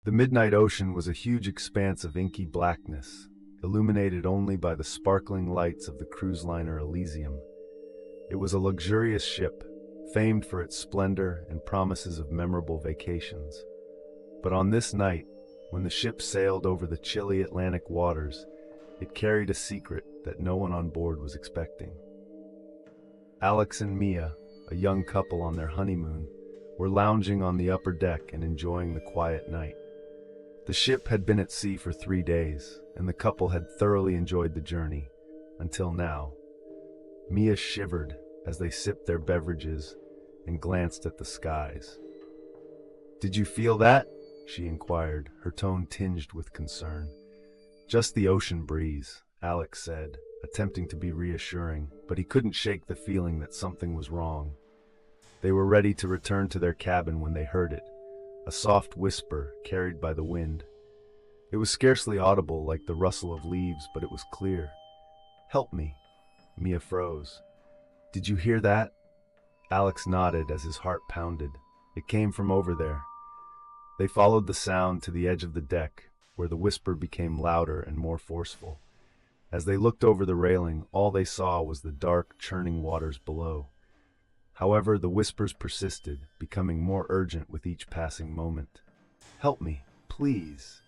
The midnight ocean was a huge expanse of inky blackness, illuminated only by the sparkling lights of the cruise liner Elysium. It was a luxurious ship, famed for its splendor and promises of memorable vacations. But on this night, when the ship sailed over the chilly Atlantic waters, it carried a secret that no one on board was expecting. Alex and Mia, a young couple on their honeymoon, were lounging on the upper deck and enjoying the quiet night. The ship had been at sea for 3 days, and the couple had thoroughly enjoyed the journey, until now. Mia shivered as they sipped their beverages and glanced at the skies. "Did you feel that?" she inquired, her tone tinged with concern. "Just the ocean breeze," Alex said, attempting to be reassuring, but he couldn't shake the feeling that something was wrong. They were ready to return to their cabin when they heard it, a soft whisper carried by the wind. It was scarcely audible, like the rustle of leaves, but it was clear. "Help me." Mia froze. "Did you hear that?" Alex nodded as his heart pounded. It came from over there. They followed the sound to the edge of the deck, where the whisper became louder and more forceful. As they looked over the railing, all they saw was the dark, churning waters below. However, the whispers persisted, becoming more urgent with each passing moment. "Help me, please."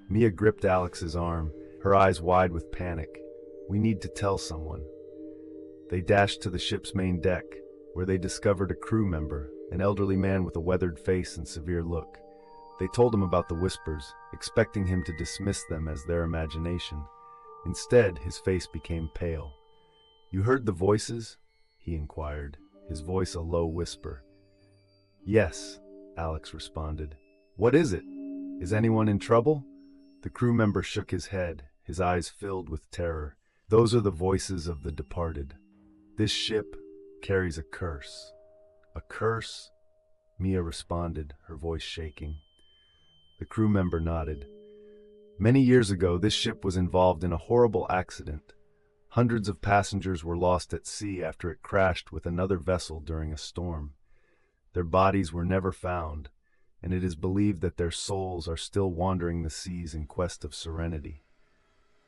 Mia gripped Alex's arm, her eyes wide with panic. "We need to tell someone." They dashed to the ship's main deck, where they discovered a crew member, an elderly man with a weathered face and severe look. They told him about the whispers, expecting him to dismiss them as their imagination. Instead, his face became pale. "You heard the voices?" he inquired, his voice a low whisper. "Yes," Alex responded. "What is it? Is anyone in trouble?" The crew member shook his head, his eyes filled with terror. "Those are the voices of the departed. This ship carries a curse." "A curse?" Mia responded, her voice shaking. The crew member nodded. "Many years ago, this ship was involved in a horrible accident. Hundreds of passengers were lost at sea after it crashed with another vessel during a storm. Their bodies were never found, and it is believed that their souls are still wandering the seas in quest of serenity.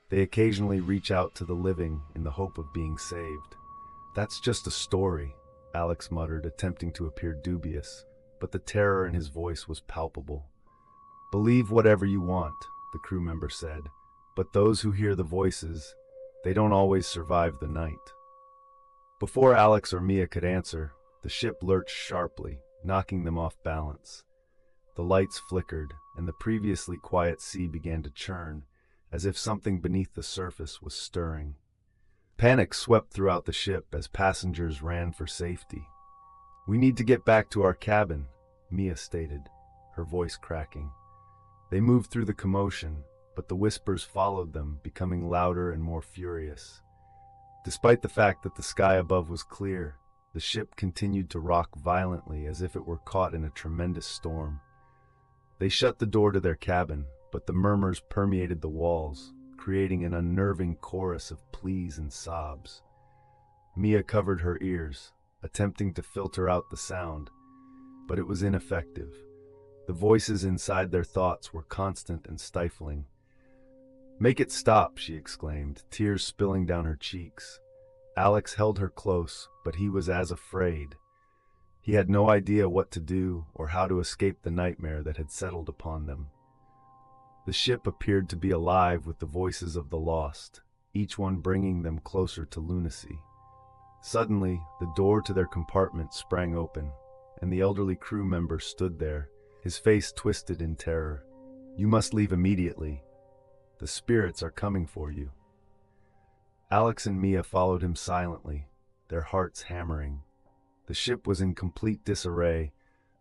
They occasionally reach out to the living in the hope of being saved." "That's just a story," Alex muttered, attempting to appear dubious, but the terror in his voice was palpable. "Believe whatever you want," the crew member said, "but those who hear the voices, they don't always survive the night." Before Alex or Mia could answer, the ship lurched sharply, knocking them off balance. The lights flickered, and the previously quiet sea began to churn, as if something beneath the surface was stirring. Panic swept throughout the ship as passengers ran for safety. "We need to get back to our cabin," Mia stated, her voice cracking. They moved through the commotion, but the whispers followed them, becoming louder and more furious. Despite the fact that the sky above was clear, the ship continued to rock violently as if it were caught in a tremendous storm. They shut the door to their cabin, but the murmurs permeated the walls, creating an unnerving chorus of pleas and sobs. Mia covered her ears, attempting to filter out the sound, but it was ineffective. The voices inside their thoughts were constant and stifling. "Make it stop," she exclaimed, tears spilling down her cheeks. Alex held her close, but he was as afraid. He had no idea what to do or how to escape the nightmare that had settled upon them. The ship appeared to be alive with the voices of the lost, each one bringing them closer to lunacy. Suddenly, the door to their compartment sprang open, and the elderly crew member stood there, his face twisted in terror. "You must leave immediately. The spirits are coming for you." Alex and Mia followed him silently, their hearts hammering. The ship was in complete disarray.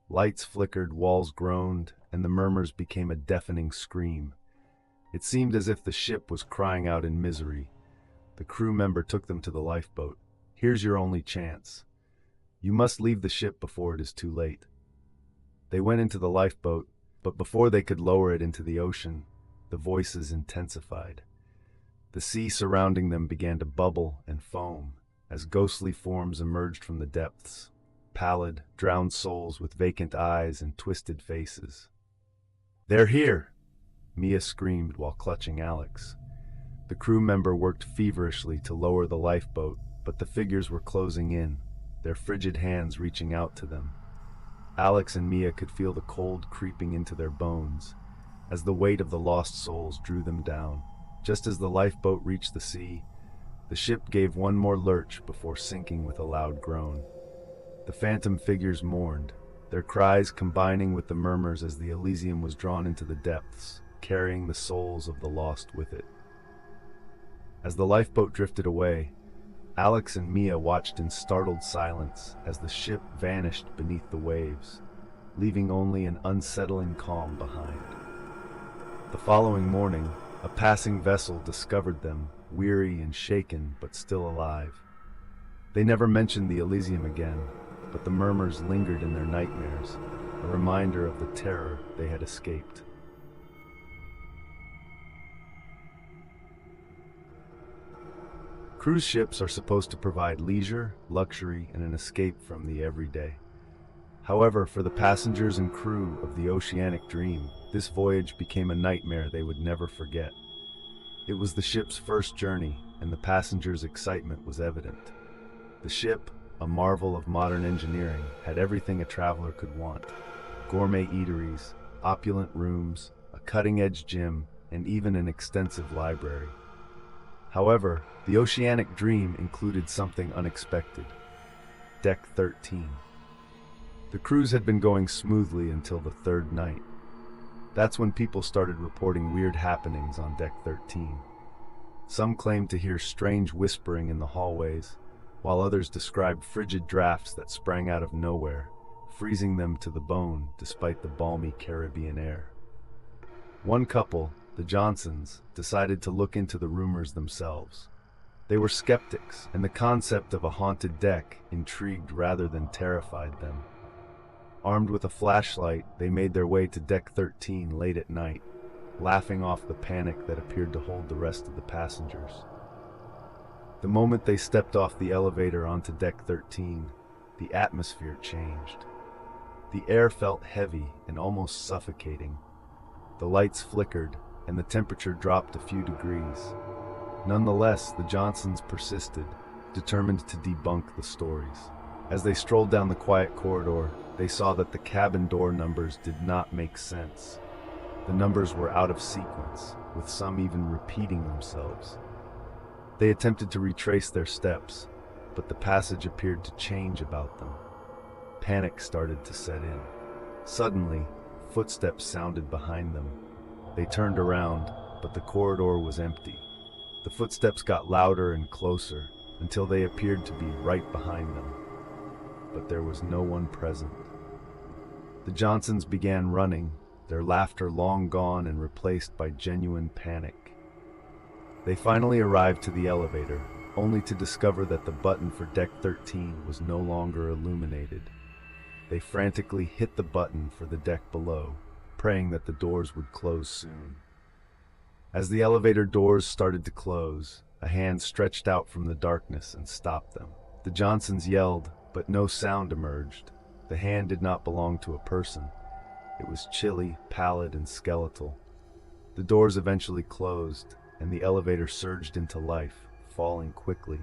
Lights flickered, walls groaned, and the murmurs became a deafening scream. It seemed as if the ship was crying out in misery. The crew member took them to the lifeboat. "Here's your only chance. You must leave the ship before it is too late." They went into the lifeboat, but before they could lower it into the ocean, the voices intensified. The sea surrounding them began to bubble and foam as ghostly forms emerged from the depths, pallid, drowned souls with vacant eyes and twisted faces. "They're here!" Mia screamed while clutching Alex. The crew member worked feverishly to lower the lifeboat, but the figures were closing in, their frigid hands reaching out to them. Alex and Mia could feel the cold creeping into their bones, as the weight of the lost souls drew them down. Just as the lifeboat reached the sea, the ship gave one more lurch before sinking with a loud groan. The phantom figures mourned, their cries combining with the murmurs as the Elysium was drawn into the depths, carrying the souls of the lost with it. As the lifeboat drifted away, Alex and Mia watched in startled silence as the ship vanished beneath the waves, leaving only an unsettling calm behind. The following morning, a passing vessel discovered them, weary and shaken but still alive. They never mentioned the Elysium again, but the murmurs lingered in their nightmares, a reminder of the terror they had escaped. Cruise ships are supposed to provide leisure, luxury, and an escape from the everyday. However, for the passengers and crew of the Oceanic Dream, this voyage became a nightmare they would never forget. It was the ship's first journey, and the passengers' excitement was evident. The ship, a marvel of modern engineering, had everything a traveler could want: gourmet eateries, opulent rooms, a cutting-edge gym, and even an extensive library. However, the Oceanic Dream included something unexpected: Deck 13. The cruise had been going smoothly until the third night. That's when people started reporting weird happenings on Deck 13. Some claimed to hear strange whispering in the hallways, while others described frigid drafts that sprang out of nowhere, freezing them to the bone despite the balmy Caribbean air. One couple, the Johnsons, decided to look into the rumors themselves. They were skeptics, and the concept of a haunted deck intrigued rather than terrified them. Armed with a flashlight, they made their way to Deck 13 late at night, laughing off the panic that appeared to hold the rest of the passengers. The moment they stepped off the elevator onto Deck 13, the atmosphere changed. The air felt heavy and almost suffocating. The lights flickered, and the temperature dropped a few degrees. Nonetheless, the Johnsons persisted, determined to debunk the stories. As they strolled down the quiet corridor, they saw that the cabin door numbers did not make sense. The numbers were out of sequence, with some even repeating themselves. They attempted to retrace their steps, but the passage appeared to change about them. Panic started to set in. Suddenly, footsteps sounded behind them. They turned around, but the corridor was empty. The footsteps got louder and closer, until they appeared to be right behind them. But there was no one present. The Johnsons began running, their laughter long gone and replaced by genuine panic. They finally arrived to the elevator, only to discover that the button for Deck 13 was no longer illuminated. They frantically hit the button for the deck below, praying that the doors would close soon. As the elevator doors started to close, a hand stretched out from the darkness and stopped them. The Johnsons yelled, but no sound emerged. The hand did not belong to a person. It was chilly, pallid, and skeletal. The doors eventually closed, and the elevator surged into life, falling quickly.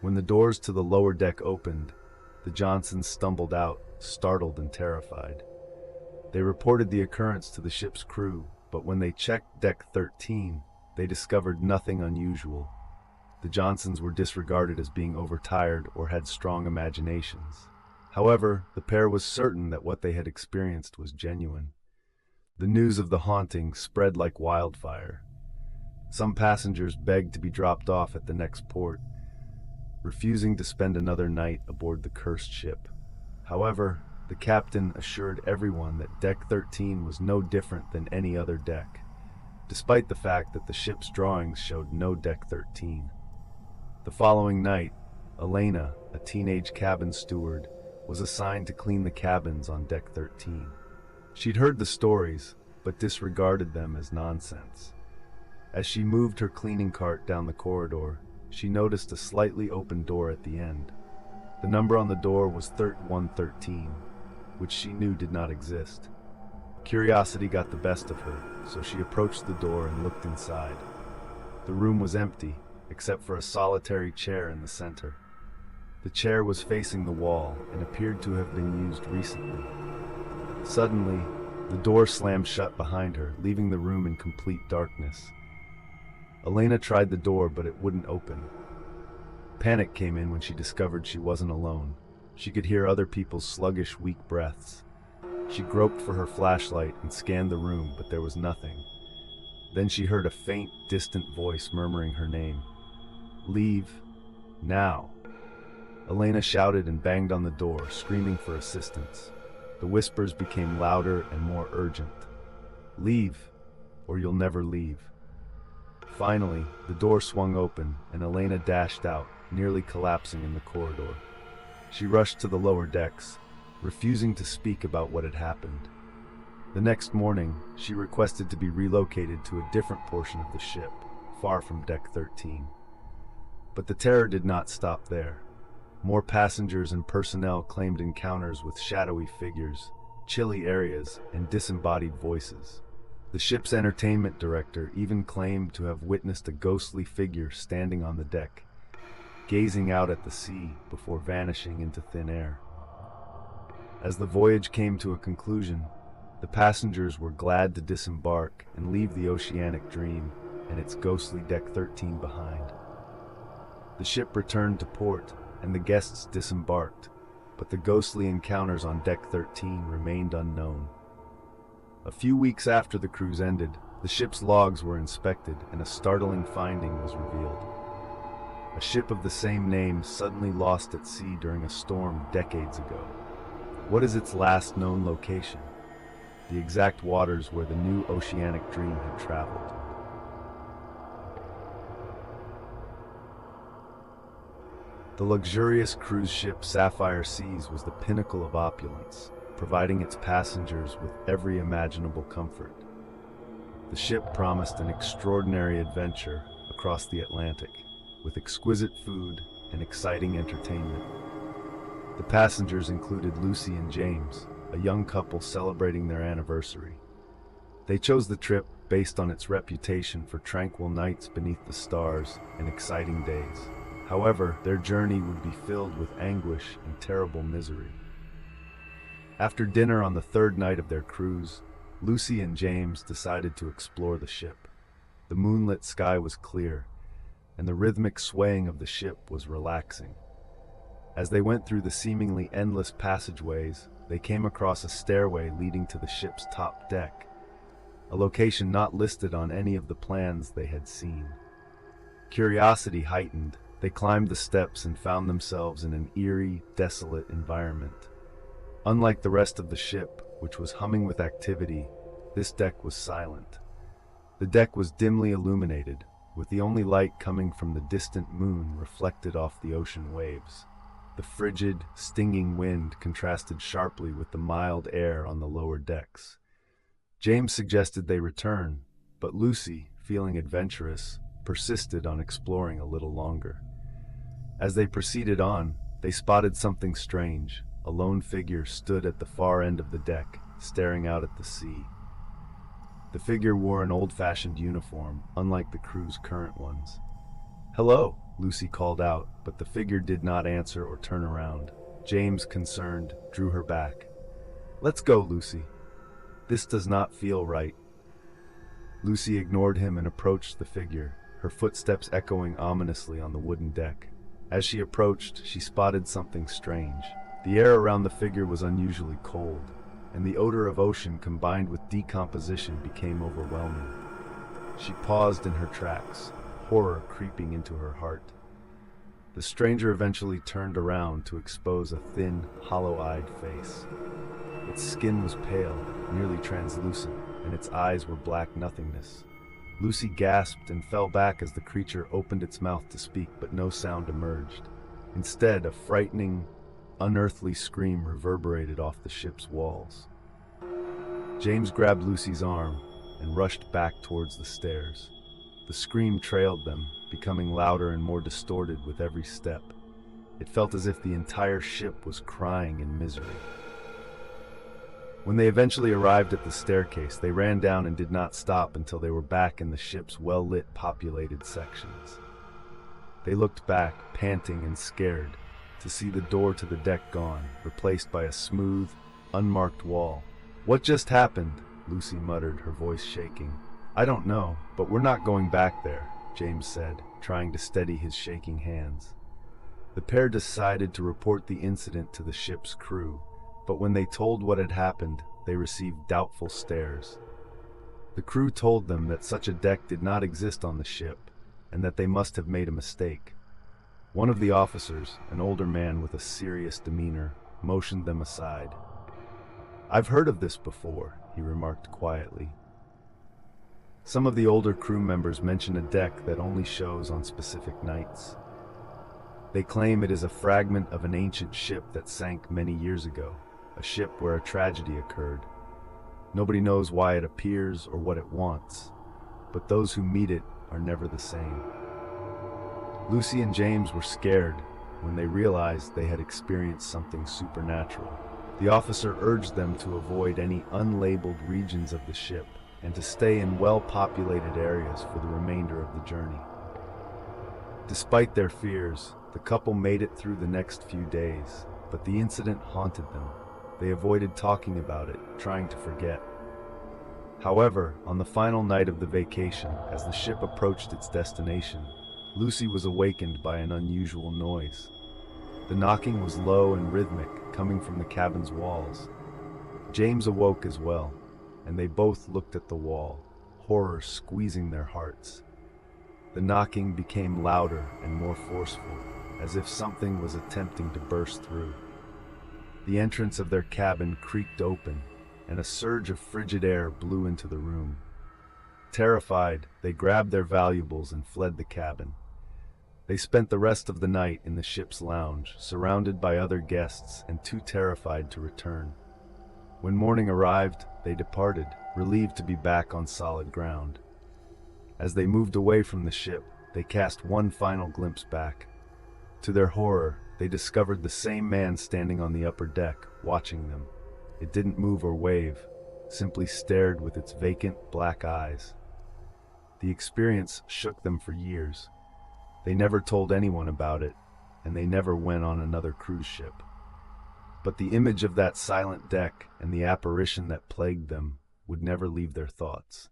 When the doors to the lower deck opened, the Johnsons stumbled out, startled and terrified. They reported the occurrence to the ship's crew, but when they checked Deck 13, they discovered nothing unusual. The Johnsons were disregarded as being overtired or had strong imaginations. However, the pair was certain that what they had experienced was genuine. The news of the haunting spread like wildfire. Some passengers begged to be dropped off at the next port, refusing to spend another night aboard the cursed ship. However, the captain assured everyone that Deck 13 was no different than any other deck, despite the fact that the ship's drawings showed no Deck 13. The following night, Elena, a teenage cabin steward, was assigned to clean the cabins on Deck 13. She'd heard the stories, but disregarded them as nonsense. As she moved her cleaning cart down the corridor, she noticed a slightly open door at the end. The number on the door was 113, which she knew did not exist. Curiosity got the best of her, so she approached the door and looked inside. The room was empty, except for a solitary chair in the center. The chair was facing the wall and appeared to have been used recently. Suddenly, the door slammed shut behind her, leaving the room in complete darkness. Elena tried the door, but it wouldn't open. Panic came in when she discovered she wasn't alone. She could hear other people's sluggish, weak breaths. She groped for her flashlight and scanned the room, but there was nothing. Then she heard a faint, distant voice murmuring her name. "Leave. Now." Elena shouted and banged on the door, screaming for assistance. The whispers became louder and more urgent. "Leave, or you'll never leave." Finally, the door swung open, and Elena dashed out, nearly collapsing in the corridor. She rushed to the lower decks, refusing to speak about what had happened. The next morning, she requested to be relocated to a different portion of the ship, far from Deck 13. But the terror did not stop there. More passengers and personnel claimed encounters with shadowy figures, chilly areas, and disembodied voices. The ship's entertainment director even claimed to have witnessed a ghostly figure standing on the deck, gazing out at the sea before vanishing into thin air. As the voyage came to a conclusion, the passengers were glad to disembark and leave the oceanic dream and its ghostly Deck 13 behind. The ship returned to port, and the guests disembarked, but the ghostly encounters on Deck 13 remained unknown. A few weeks after the cruise ended, the ship's logs were inspected, and a startling finding was revealed. A ship of the same name suddenly lost at sea during a storm decades ago. What is its last known location? The exact waters where the new oceanic dream had traveled. The luxurious cruise ship Sapphire Seas was the pinnacle of opulence, providing its passengers with every imaginable comfort. The ship promised an extraordinary adventure across the Atlantic, with exquisite food and exciting entertainment. The passengers included Lucy and James, a young couple celebrating their anniversary. They chose the trip based on its reputation for tranquil nights beneath the stars and exciting days. However, their journey would be filled with anguish and terrible misery. After dinner on the third night of their cruise, Lucy and James decided to explore the ship. The moonlit sky was clear, and the rhythmic swaying of the ship was relaxing. As they went through the seemingly endless passageways, they came across a stairway leading to the ship's top deck, a location not listed on any of the plans they had seen. Curiosity heightened, they climbed the steps and found themselves in an eerie, desolate environment. Unlike the rest of the ship, which was humming with activity, this deck was silent. The deck was dimly illuminated, with the only light coming from the distant moon reflected off the ocean waves. The frigid, stinging wind contrasted sharply with the mild air on the lower decks. James suggested they return, but Lucy, feeling adventurous, persisted on exploring a little longer. As they proceeded on, they spotted something strange. A lone figure stood at the far end of the deck, staring out at the sea. The figure wore an old-fashioned uniform, unlike the crew's current ones. "Hello," Lucy called out, but the figure did not answer or turn around. James, concerned, drew her back. "Let's go, Lucy. This does not feel right." Lucy ignored him and approached the figure, her footsteps echoing ominously on the wooden deck. As she approached, she spotted something strange. The air around the figure was unusually cold, and the odor of ocean combined with decomposition became overwhelming. She paused in her tracks, horror creeping into her heart. The stranger eventually turned around to expose a thin, hollow-eyed face. Its skin was pale, nearly translucent, and its eyes were black nothingness. Lucy gasped and fell back as the creature opened its mouth to speak, but no sound emerged. Instead, a frightening, unearthly scream reverberated off the ship's walls. James grabbed Lucy's arm and rushed back towards the stairs. The scream trailed them, becoming louder and more distorted with every step. It felt as if the entire ship was crying in misery. When they eventually arrived at the staircase, they ran down and did not stop until they were back in the ship's well-lit, populated sections. They looked back, panting and scared, to see the door to the deck gone, replaced by a smooth, unmarked wall. "What just happened?" Lucy muttered, her voice shaking. "I don't know, but we're not going back there," James said, trying to steady his shaking hands. The pair decided to report the incident to the ship's crew, but when they told what had happened, they received doubtful stares. The crew told them that such a deck did not exist on the ship, and that they must have made a mistake. One of the officers, an older man with a serious demeanor, motioned them aside. "I've heard of this before," he remarked quietly. Some of the older crew members mention a deck that only shows on specific nights. They claim it is a fragment of an ancient ship that sank many years ago, a ship where a tragedy occurred. Nobody knows why it appears or what it wants, but those who meet it are never the same. Lucy and James were scared when they realized they had experienced something supernatural. The officer urged them to avoid any unlabeled regions of the ship and to stay in well-populated areas for the remainder of the journey. Despite their fears, the couple made it through the next few days, but the incident haunted them. They avoided talking about it, trying to forget. However, on the final night of the vacation, as the ship approached its destination, Lucy was awakened by an unusual noise. The knocking was low and rhythmic, coming from the cabin's walls. James awoke as well, and they both looked at the wall, horror squeezing their hearts. The knocking became louder and more forceful, as if something was attempting to burst through. The entrance of their cabin creaked open, and a surge of frigid air blew into the room. Terrified, they grabbed their valuables and fled the cabin. They spent the rest of the night in the ship's lounge, surrounded by other guests and too terrified to return. When morning arrived, they departed, relieved to be back on solid ground. As they moved away from the ship, they cast one final glimpse back. To their horror, they discovered the same man standing on the upper deck, watching them. It didn't move or wave, simply stared with its vacant black eyes. The experience shook them for years. They never told anyone about it, and they never went on another cruise ship. But the image of that silent deck and the apparition that plagued them would never leave their thoughts.